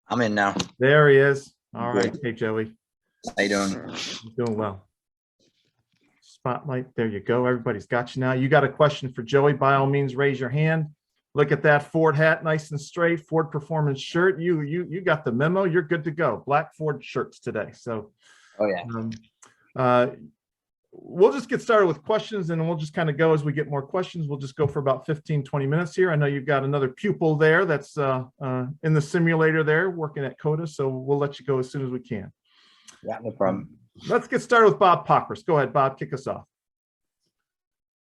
I'm in now. There he is. All right. Good. Hey, Joey. How you doing? I'm doing well. Spotlight. There you go. Everybody's got you now. You got a question for Joey? By all means, raise your hand. Look at that Ford hat, nice and straight. Ford Performance shirt. You got the memo. You're good to go. Black Ford shirts today. So, Oh yeah. We'll just get started with questions, and we'll just kind of go as we get more questions. We'll just go for about 15-20 minutes here. I know you've got another pupil there that's in the simulator there working at COTA, so we'll let you go as soon as we can. Yeah, no problem. Let's get started with Bob Pockris. Go ahead, Bob, kick us off.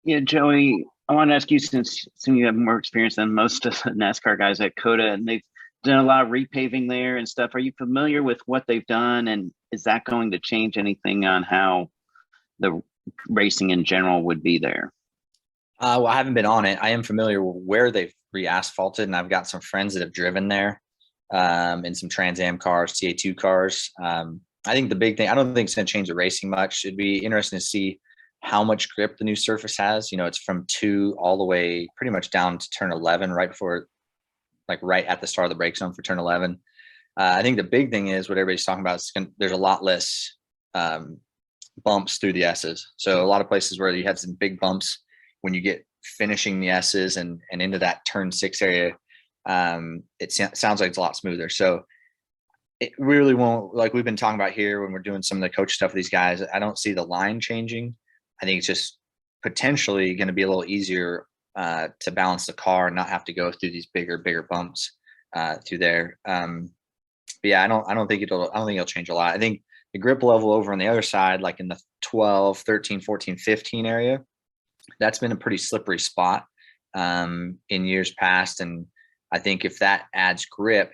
Yeah, Joey, I want to ask you, since you have more experience than most of the NASCAR guys at COTA, and they've done a lot of repaving there and stuff. Are you familiar with what they've done, and is that going to change anything on how the racing in general would be there? Well, I haven't been on it. I am familiar with where they've re-asphalted, and I've got some friends that have driven there in some Trans Am cars, TA2 cars. I think the big thing, I don't think it's going to change the racing much. It'd be interesting to see how much grip the new surface has. You know, it's from 2 all the way pretty much down to turn 11, right before, like right at the start of the brake zone for turn 11. I think the big thing is what everybody's talking about is there's a lot less bumps through the S's. So a lot of places where you had some big bumps when you get finishing the S's and into that turn 6 area, it sounds like it's a lot smoother. So it really won't, like we've been talking about here when we're doing some of the coach stuff with these guys, I don't see the line changing. I think it's just potentially going to be a little easier to balance the car and not have to go through these bigger bumps through there. But yeah, I don't think it'll change a lot. I think the grip level over on the other side, like in the 12, 13, 14, 15 area, that's been a pretty slippery spot in years past. And I think if that adds grip,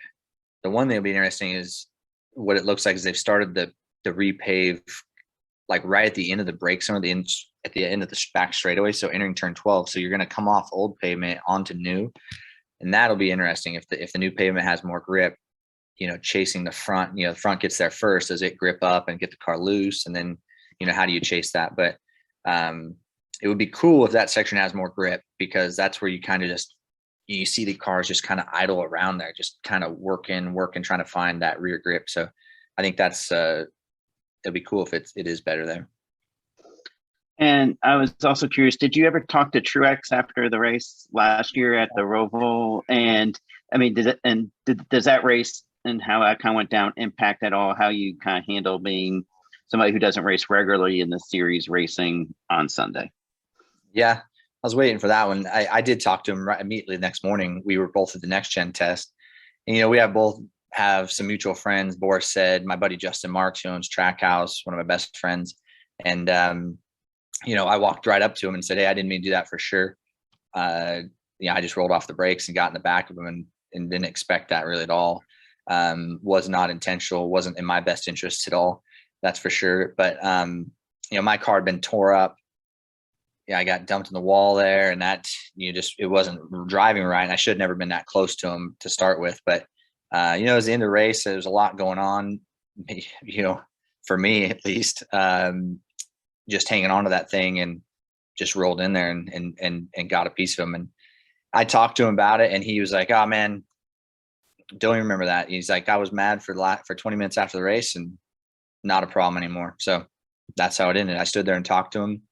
the one thing that'll be interesting is what it looks like is they've started the repave like right at the end of the brake zone, at the end of the back straightaway. So entering turn 12. So you're going to come off old pavement onto new. And that'll be interesting if the new pavement has more grip, you know, chasing the front, you know, the front gets there first. Does it grip up and get the car loose? And then, you know, how do you chase that? But it would be cool if that section has more grip, because that's where you kind of just, you see the cars just kind of idle around there, just kind of working, trying to find that rear grip. So I think that's, it'll be cool if it is better there. And I was also curious, did you ever talk to Truex after the race last year at the Roval? And I mean, does that race and how that kind of went down impact at all how you kind of handle being somebody who doesn't race regularly in the series racing on Sunday? Yeah, I was waiting for that one. I did talk to him right immediately the next morning. We were both at the next gen test. And, you know, we have some mutual friends. Boris said, my buddy Justin Marks, who owns Trackhouse, one of my best friends. And, you know, I walked right up to him and said, hey, I didn't mean to do that for sure. I just rolled off the brakes and got in the back of him and didn't expect that really at all. Was not intentional, wasn't in my best interest at all. That's for sure. But, you know, my car had been tore up. Yeah, I got dumped in the wall there, and that, you know, it wasn't driving right. And I should have never been that close to him to start with. But, you know, it was the end of the race. There was a lot going on, you know, for me at least, just hanging on to that thing and just rolled in there and got a piece of him. And I talked to him about it, and he was like, oh man, don't even remember that. He's like, I was mad for 20 minutes after the race and not a problem anymore. So that's how it ended. I stood there and talked to him.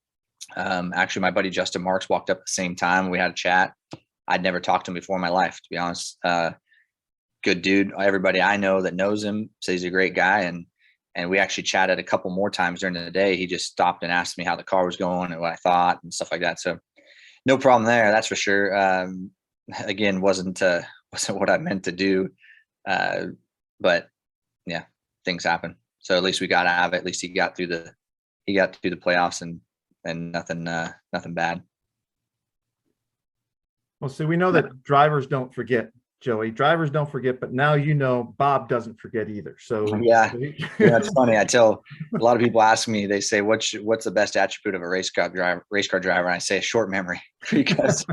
Actually, my buddy Justin Marks walked up at the same time. We had a chat. I'd never talked to him before in my life, to be honest. Good dude. Everybody I know that knows him says he's a great guy. And we actually chatted a couple more times during the day. He just stopped and asked me how the car was going and what I thought and stuff like that. So no problem there. That's for sure. Again, wasn't what I meant to do. But yeah, things happen. So at least we got out of it. At least he got through the playoffs and nothing bad. Well, see, we know that drivers don't forget, Joey. Drivers don't forget, but now you know Bob doesn't forget either. So yeah, it's funny. I tell a lot of people ask me, they say, "What's the best attribute of a race car driver?" And I say a short memory, because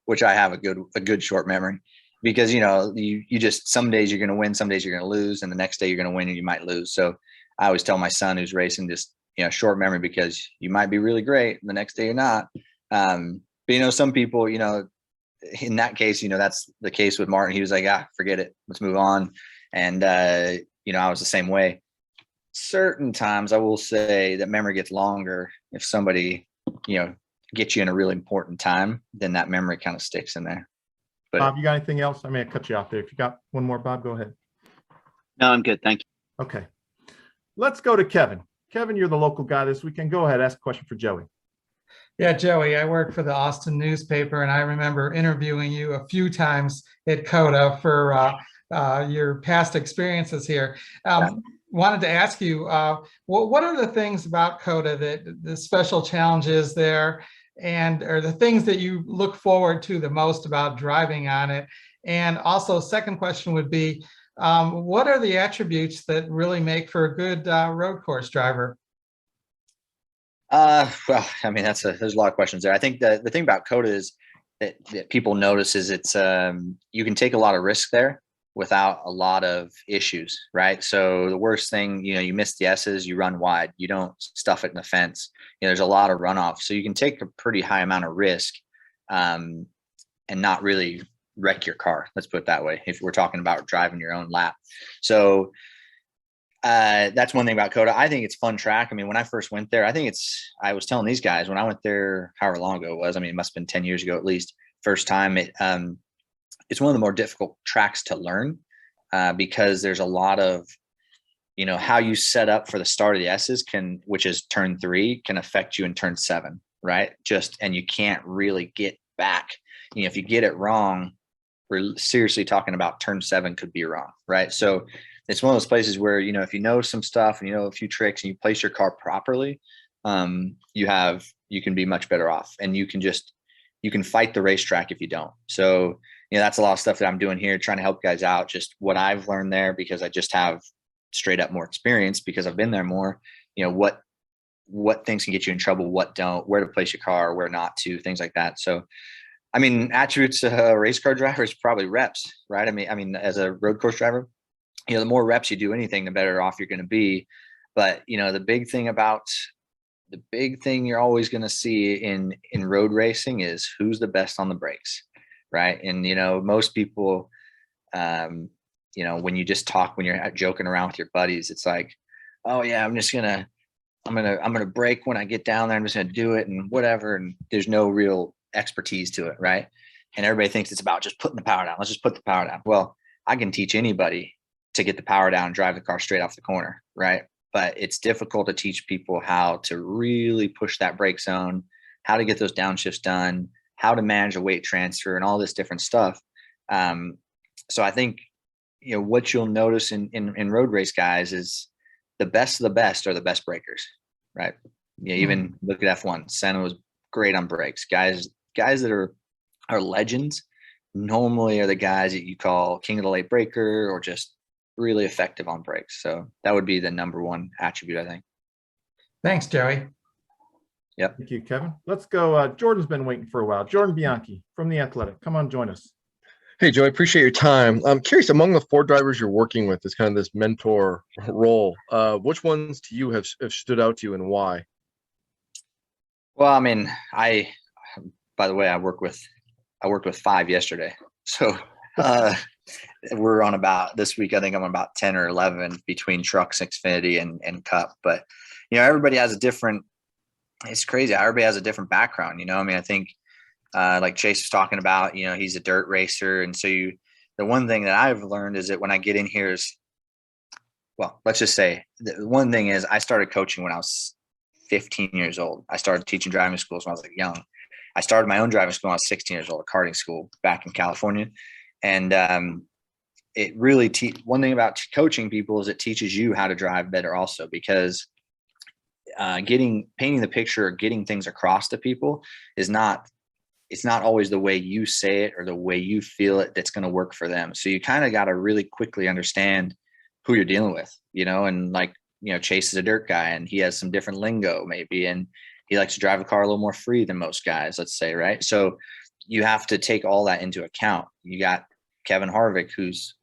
which I have a good short memory, because you know you just, some days you're going to win, some days you're going to lose, and the next day you're going to win and you might lose. So I always tell my son who's racing, just, you know, short memory, because you might be really great and the next day you're not. But you know, some people, you know, in that case, that's the case with Martin. He was like, forget it. Let's move on. And, I was the same way. Certain times I will say that memory gets longer. If somebody, gets you in a really important time, then that memory kind of sticks in there. But Bob, you got anything else? I may have cut you off there. If you got one more, Bob, go ahead. No, I'm good. Thank you. Okay. Let's go to Kevin. Kevin, you're the local guy this weekend. Go ahead. Ask a question for Joey. Yeah, Joey, I work for the Austin newspaper, and I remember interviewing you a few times at COTA for your past experiences here. Wanted to ask you, what are the things about COTA that the special challenges there, and are the things that you look forward to the most about driving on it? And also, second question would be, what are the attributes that really make for a good road course driver? Well, I mean, there's a lot of questions there. I think the thing about COTA is that people notice is it's you can take a lot of risk there without a lot of issues, right? So the worst thing, you miss the S's, you run wide, you don't stuff it in the fence. There's a lot of runoff, so you can take a pretty high amount of risk and not really wreck your car. Let's put it that way. If we're talking about driving your own lap, so that's one thing about COTA. I think it's a fun track. I mean, when I first went there, I was telling these guys when I went there, however long ago it was, I mean, it must've been 10 years ago, at least first time it's one of the more difficult tracks to learn because there's a lot of, how you set up for the start of the S's which is turn 3 can affect you in turn 7, right? And you can't really get back. If you get it wrong, we're seriously talking about turn 7 could be wrong, right? So it's one of those places where, if you know some stuff and a few tricks and you place your car properly, you can be much better off, and you can fight the racetrack if you don't. So, that's a lot of stuff that I'm doing here, trying to help guys out, just what I've learned there, because I just have straight up more experience because I've been there more, what things can get you in trouble, what don't, where to place your car, where not to, things like that. So, I mean, attributes of a race car driver is probably reps, right? I mean, as a road course driver, the more reps you do anything, the better off you're going to be. But, the big thing you're always going to see in road racing is who's the best on the brakes. Right. And, most people, when you just talk, when you're joking around with your buddies, it's like, oh yeah, I'm going to brake when I get down there. I'm just going to do it and whatever. And there's no real expertise to it. Right. And everybody thinks it's about just putting the power down. Let's just put the power down. Well, I can teach anybody to get the power down and drive the car straight off the corner. Right. But it's difficult to teach people how to really push that brake zone, how to get those downshifts done, how to manage a weight transfer and all this different stuff. So I think, what you'll notice in road race guys is the best of the best are the best breakers, right? Even look at F1. Senna was great on brakes. Guys that are legends normally are the guys that you call king of the late breaker or just really effective on brakes. So that would be the number one attribute, I think. Thanks, Joey. Yep. Thank you, Kevin. Let's go. Jordan's been waiting for a while. Jordan Bianchi from The Athletic. Come on, join us. Hey, Joe, I appreciate your time. I'm curious, among the 4 drivers you're working with, this kind of this mentor role, which ones to you have stood out to you and why? Well, I mean, by the way, I worked with 5 yesterday. So we're on about this week, I think I'm on about 10 or 11 between trucks, Xfinity and Cup. But, everybody has it's crazy. Everybody has a different background, I think like Chase was talking about, he's a dirt racer. And so the one thing that I've learned is that when I get in here let's just say the one thing is I started coaching when I was 15 years old. I started teaching driving schools when I was young. I started my own driving school when I was 16 years old, a karting school back in California. And it really, one thing about coaching people is it teaches you how to drive better also, because painting the picture or getting things across to people it's not always the way you say it or the way you feel it that's going to work for them. So you kind of got to really quickly understand who you're dealing with, and Chase is a dirt guy and he has some different lingo maybe, and he likes to drive a car a little more free than most guys, let's say, right? So you have to take all that into account. You got Kevin Harvick, who's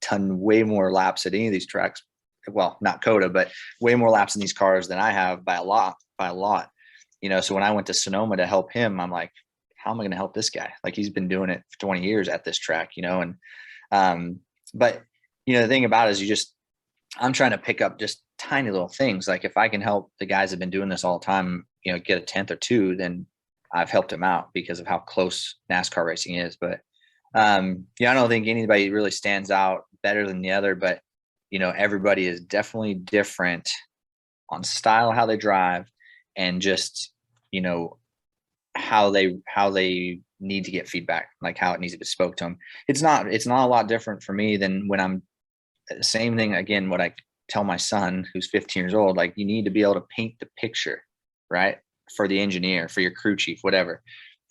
done way more laps at any of these tracks. Well, not COTA, but way more laps in these cars than I have by a lot. So when I went to Sonoma to help him, I'm like, how am I going to help this guy? Like, he's been doing it for 20 years at this track, you know? And, but you know, the thing about it is I'm trying to pick up just tiny little things. Like, if I can help the guys that have been doing this all the time, you know, get a 10th or 2, then I've helped them out because of how close NASCAR racing is. But yeah, I don't think anybody really stands out better than the other, but you know, everybody is definitely different on style, how they drive, and just, you know, how they need to get feedback, like how it needs to be spoke to them. It's not a lot different for me than when I'm same thing. Again, what I tell my son, who's 15 years old, like, you need to be able to paint the picture, right? For the engineer, for your crew chief, whatever.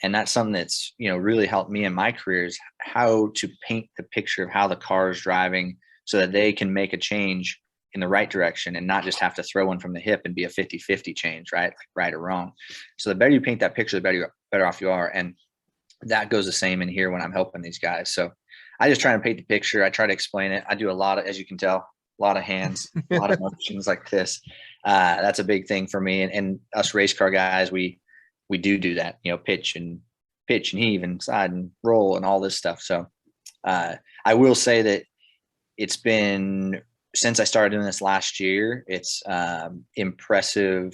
And that's something that's, you know, really helped me in my career, is how to paint the picture of how the car is driving so that they can make a change in the right direction and not just have to throw one from the hip and be a 50-50 change, right? Like, right or wrong. So the better you paint that picture, the better off you are. And that goes the same in here when I'm helping these guys. So I just try to paint the picture. I try to explain it. I do a lot of, as you can tell, a lot of hands, a lot of motions like this. That's a big thing for me. And us race car guys, we do that, you know, pitch and heave and slide and roll and all this stuff. So I will say that it's been, since I started doing this last year, it's impressive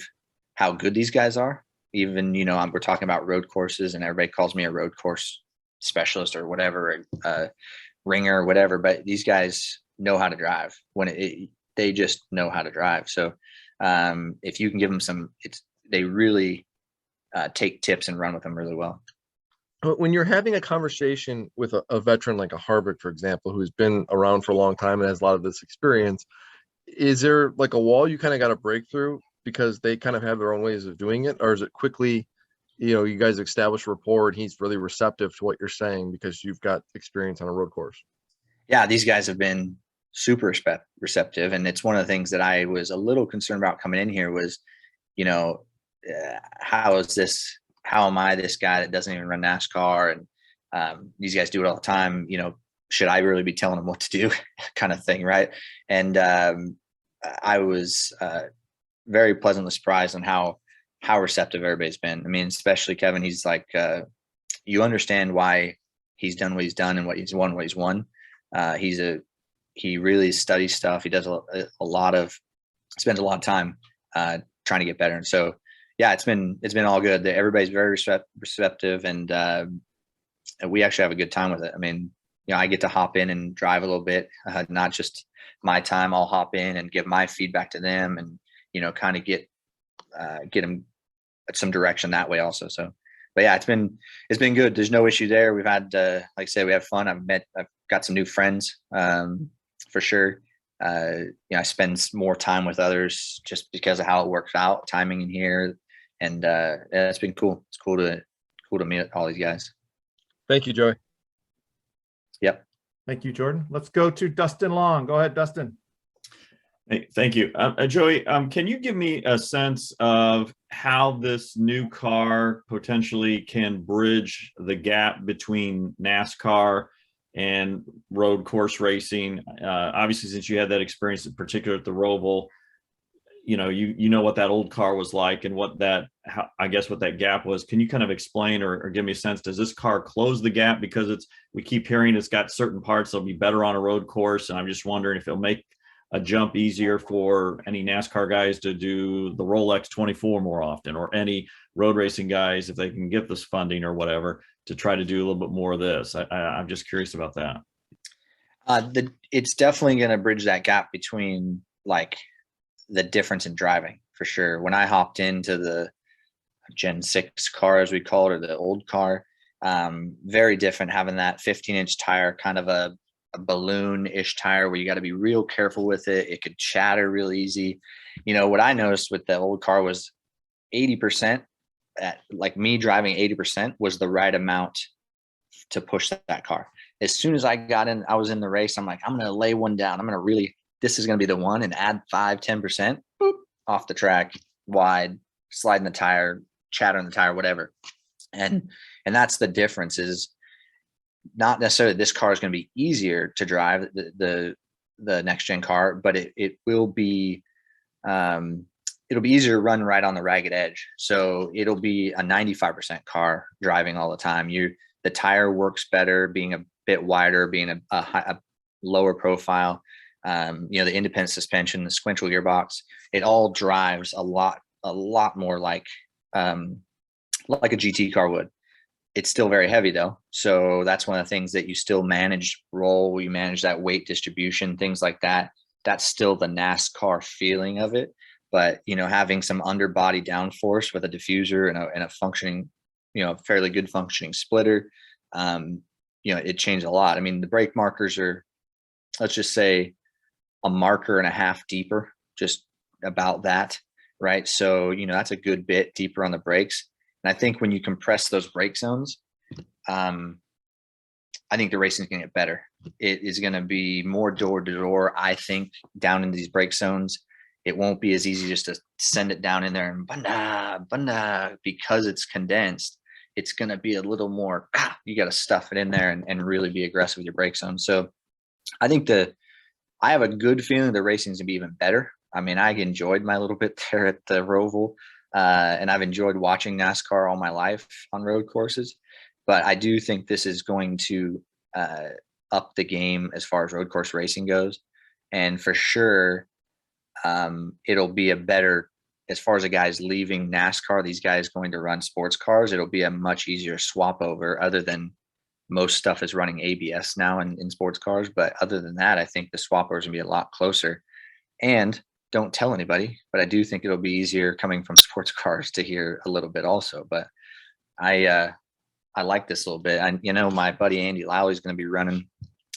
how good these guys are. Even, you know, we're talking about road courses, and everybody calls me a road course specialist or whatever, ringer or whatever, but these guys know how to drive they just know how to drive. So if you can give them they really take tips and run with them really well. When you're having a conversation with a veteran like a Harvick, for example, who's been around for a long time and has a lot of this experience, is there like a wall you kind of got to break through because they kind of have their own ways of doing it? Or is it quickly, you know, you guys establish rapport and he's really receptive to what you're saying because you've got experience on a road course? Yeah, these guys have been super receptive. And it's one of the things that I was a little concerned about coming in here was, you know, how am I this guy that doesn't even run NASCAR? And these guys do it all the time. You know, should I really be telling them what to do kind of thing, right? And I was very pleasantly surprised on how receptive everybody's been. I mean, especially Kevin, he's like, you understand why he's done what he's done and what he's won, he really studies stuff. He does spends a lot of time trying to get better. And so, yeah, it's been all good. Everybody's very receptive, and we actually have a good time with it. I mean, you know, I get to hop in and drive a little bit, not just my time. I'll hop in and give my feedback to them, and you know, kind of get them some direction that way also. So, but yeah, it's been good. There's no issue there. We've had, like I said, we have fun. I've got some new friends, for sure. You know, I spend more time with others just because of how it works out, timing in here. And yeah, it's been cool. It's cool to meet all these guys. Thank you, Joey. Yep. Thank you, Jordan. Let's go to Dustin Long. Go ahead, Dustin. Hey, thank you. Joey, can you give me a sense of how this new car potentially can bridge the gap between NASCAR and road course racing? Obviously, since you had that experience, in particular at the Roval, you know, you know what that old car was like and what that gap was. Can you kind of explain or give me a sense? Does this car close the gap? Because we keep hearing it's got certain parts that'll be better on a road course, and I'm just wondering if it'll make a jump easier for any NASCAR guys to do the Rolex 24 more often, or any road racing guys, if they can get this funding or whatever, to try to do a little bit more of this. I'm just curious about that. It's definitely going to bridge that gap between like the difference in driving, for sure. When I hopped into the Gen 6 car, as we call it, or the old car, very different having that 15-inch tire, kind of a balloon-ish tire where you got to be real careful with it. It could shatter real easy. You know, what I noticed with the old car was 80%, like me driving 80% was the right amount to push that car. As soon as I was in the race, I'm like, I'm going to lay one down. This is going to be the one, and add 5-10%, boop, off the track, wide, sliding the tire, chattering the tire, whatever. And that's the difference, is not necessarily this car is going to be easier to drive, the next gen car, but it will be it'll be easier to run right on the ragged edge. So it'll be a 95% car driving all the time. The tire works better, being a bit wider, being a lower profile. The independent suspension, the sequential gearbox, it all drives a lot more like a GT car would. It's still very heavy though. So that's one of the things that you still manage roll, you manage that weight distribution, things like that. That's still the NASCAR feeling of it. But, having some underbody downforce with a diffuser and a functioning, fairly good functioning splitter, it changed a lot. I mean, the brake markers are, let's just say, a marker and a half deeper, just about that, right? So, that's a good bit deeper on the brakes. And I think when you compress those brake zones, I think the racing is going to get better. It is going to be more door to door, I think, down into these brake zones. It won't be as easy just to send it down in there and bunda, because it's condensed. It's going to be a little more, you got to stuff it in there and really be aggressive with your brake zone. So I think I have a good feeling the racing is going to be even better. I mean, I enjoyed my little bit there at the Roval, and I've enjoyed watching NASCAR all my life on road courses. But I do think this is going to up the game as far as road course racing goes. And for sure, it'll be a better, as far as the guys leaving NASCAR, these guys going to run sports cars, it'll be a much easier swap over, other than most stuff is running ABS now in sports cars. But other than that, I think the swap over is going to be a lot closer. And don't tell anybody, but I do think it'll be easier coming from sports cars to hear a little bit also. But I like this a little bit. And, my buddy Andy Lally is going to be running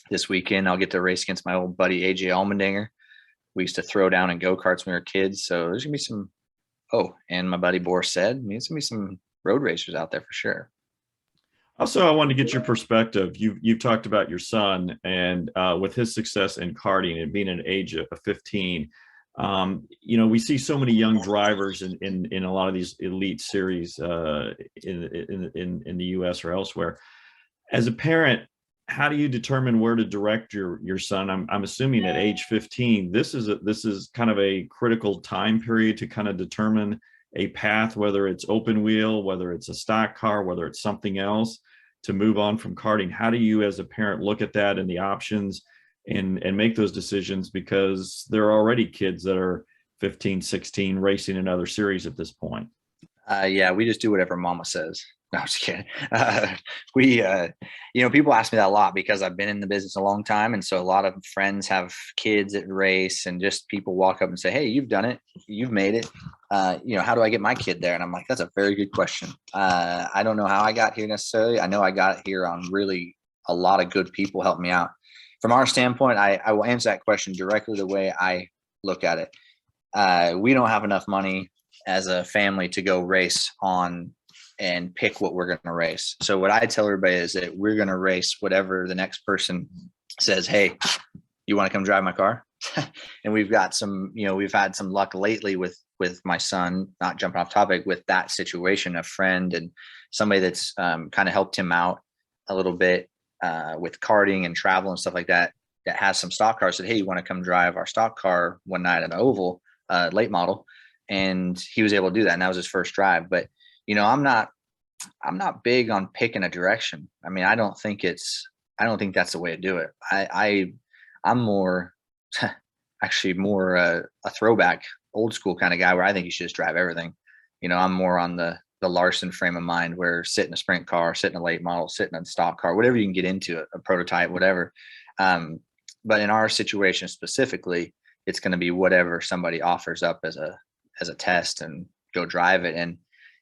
this weekend. I'll get to race against my old buddy AJ Allmendinger. We used to throw down in go-karts when we were kids. So there's going to be some, and my buddy Boris said, there's going to be some road racers out there for sure. Also, I wanted to get your perspective. You've talked about your son and with his success in karting and being an age of 15. We see so many young drivers in a lot of these elite series in the U.S. or elsewhere. As a parent, how do you determine where to direct your son? I'm assuming at age 15, this is kind of a critical time period to kind of determine a path, whether it's open wheel, whether it's a stock car, whether it's something else, to move on from karting. How do you as a parent look at that and the options and make those decisions? Because there are already kids that are 15, 16 racing in other series at this point. Yeah, we just do whatever mama says. No, I'm just kidding. People ask me that a lot because I've been in the business a long time. And so a lot of friends have kids that race, and just people walk up and say, hey, you've done it. You've made it. How do I get my kid there? And I'm like, that's a very good question. I don't know how I got here necessarily. I know I got here on really a lot of good people helped me out. From our standpoint, I will answer that question directly the way I look at it. We don't have enough money as a family to go race on and pick what we're going to race. So what I tell everybody is that we're going to race whatever the next person says, hey, you want to come drive my car? And we've got some, we've had some luck lately with my son, not jumping off topic, with that situation, a friend and somebody that's kind of helped him out a little bit with karting and travel and stuff like that, that has some stock cars, said, hey, you want to come drive our stock car one night at an oval, late model? And he was able to do that. And that was his first drive. But I'm not big on picking a direction. I mean, I don't think that's the way to do it. I'm more actually more a throwback, old school kind of guy, where I think you should just drive everything. I'm more on the Larson frame of mind, where sit in a sprint car, sit in a late model, sit in a stock car, whatever you can get into, a prototype, whatever. But in our situation specifically, it's going to be whatever somebody offers up as a test, and go drive it. And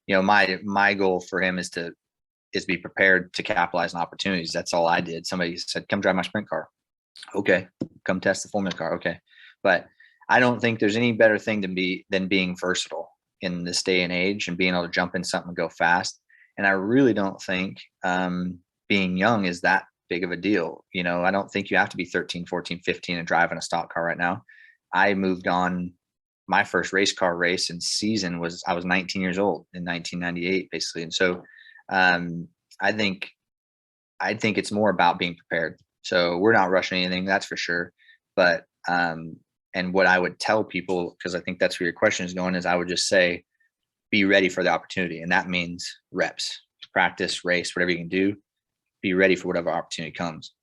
my goal for him is be prepared to capitalize on opportunities. That's all I did. Somebody said, come drive my sprint car. Okay. Come test the Formula car. Okay. But I don't think there's any better thing than being versatile in this day and age, and being able to jump in something and go fast. And I really don't think being young is that big of a deal. I don't think you have to be 13, 14, 15 and driving a stock car right now. I moved on. My first race car race and season I was 19 years old in 1998, basically. And so I think it's more about being prepared. So we're not rushing anything, that's for sure. But and And what I would tell people, because I think that's where your question is going, is I would just say, be ready for the opportunity. And that means reps, practice, race, whatever you can do, be ready for whatever opportunity comes.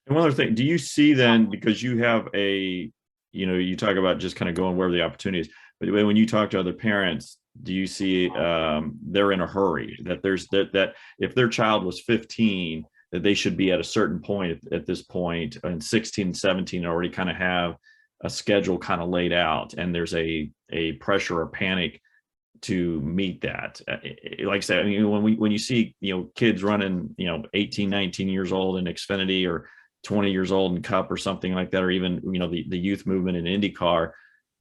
And one other thing, do you see then, because you have a, you talk about just kind of going wherever the opportunity is, but when you talk to other parents, do you see they're in a hurry, that there's that if their child was 15, that they should be at a certain point at this point, and 16, 17 already kind of have a schedule kind of laid out, and there's a pressure or panic to meet that? Like I said, I mean, when you see, kids running, 18, 19 years old in Xfinity, or 20 years old in Cup or something like that, or even, the youth movement in IndyCar,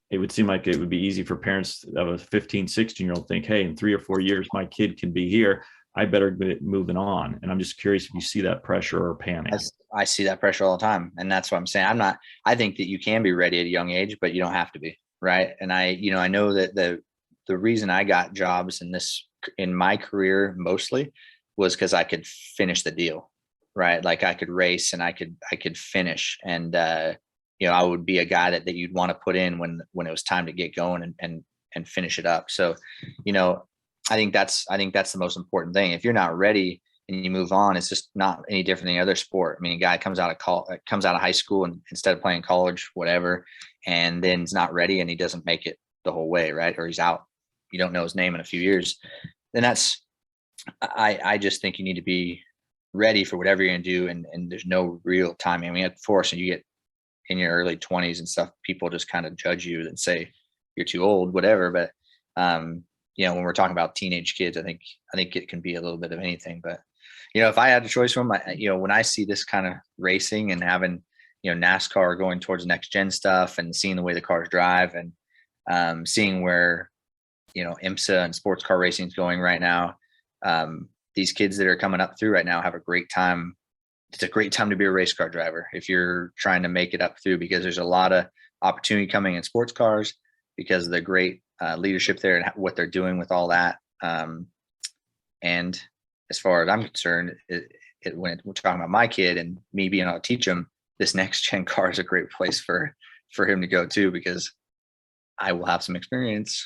it would seem like it would be easy for parents of a 15, 16-year-old think, hey, in 3 or 4 years, my kid can be here. I better get moving on. And I'm just curious if you see that pressure or panic. I see that pressure all the time. And that's what I'm saying. I think that you can be ready at a young age, but you don't have to be, right? And I know that the reason I got jobs in my career mostly was because I could finish the deal, right? Like I could race and I could finish. And, I would be a guy that you'd want to put in when it was time to get going and finish it up. So, I think that's the most important thing. If you're not ready and you move on, it's just not any different than any other sport. I mean, a guy comes out of high school, and instead of playing college, whatever, and then he's not ready and he doesn't make it the whole way, right? Or he's out. You don't know his name in a few years. Then I just think you need to be ready for whatever you're going to do. And there's no real timing. I mean, of course, and you get in your early 20s and stuff, people just kind of judge you and say you're too old, whatever. But, when we're talking about teenage kids, I think it can be a little bit of anything. But, if I had a choice from them, when I see this kind of racing and having, NASCAR going towards next gen stuff and seeing the way the cars drive, and seeing where, IMSA and sports car racing is going right now, these kids that are coming up through right now have a great time. It's a great time to be a race car driver if you're trying to make it up through, because there's a lot of opportunity coming in sports cars because of the great leadership there and what they're doing with all that. And as far as I'm concerned, when we're talking about my kid and me being able to teach him, this next gen car is a great place for him to go to, because I will have some experience.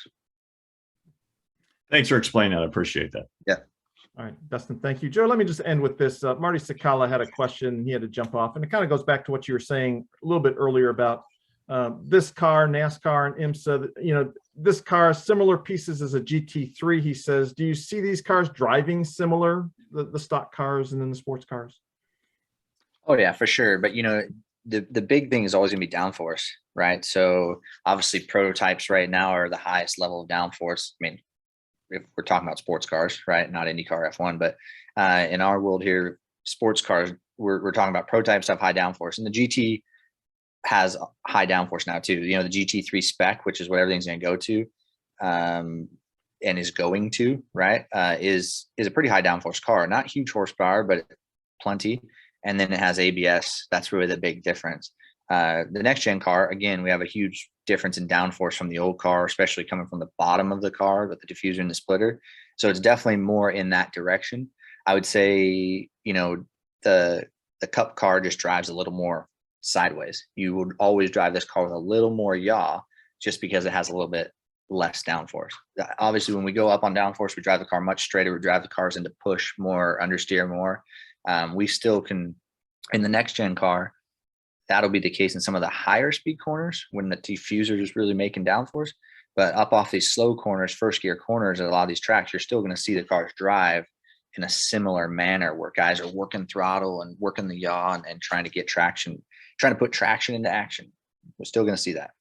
Thanks for explaining that. I appreciate that. Yeah. All right, Dustin, thank you. Joe, let me just end with this. Marty Sakala had a question. He had to jump off, and it kind of goes back to what you were saying a little bit earlier about this car, NASCAR and IMSA. This car, similar pieces as a GT3, he says. Do you see these cars driving similar, the stock cars and then the sports cars? Oh, yeah, for sure. But, the big thing is always going to be downforce, right? So obviously prototypes right now are the highest level of downforce. I mean, if we're talking about sports cars, right? Not IndyCar F1, but in our world here, sports cars, we're talking about prototypes have high downforce, and the GT has high downforce now too. The GT3 spec, which is what everything's going to go to, and is going to, right, is a pretty high downforce car. Not huge horsepower, but plenty. And then it has ABS. That's really the big difference. The next gen car, again, we have a huge difference in downforce from the old car, especially coming from the bottom of the car with the diffuser and the splitter. So it's definitely more in that direction. I would say, the Cup car just drives a little more sideways. You would always drive this car with a little more yaw, just because it has a little bit less downforce. Obviously, when we go up on downforce, we drive the car much straighter. We drive the cars into push more, understeer more. We still can, in the next gen car, that'll be the case in some of the higher speed corners when the diffuser is really making downforce. But up off these slow corners, first gear corners at a lot of these tracks, you're still going to see the cars drive in a similar manner, where guys are working throttle and working the yaw and trying to get traction, trying to put traction into action. We're still going to see that.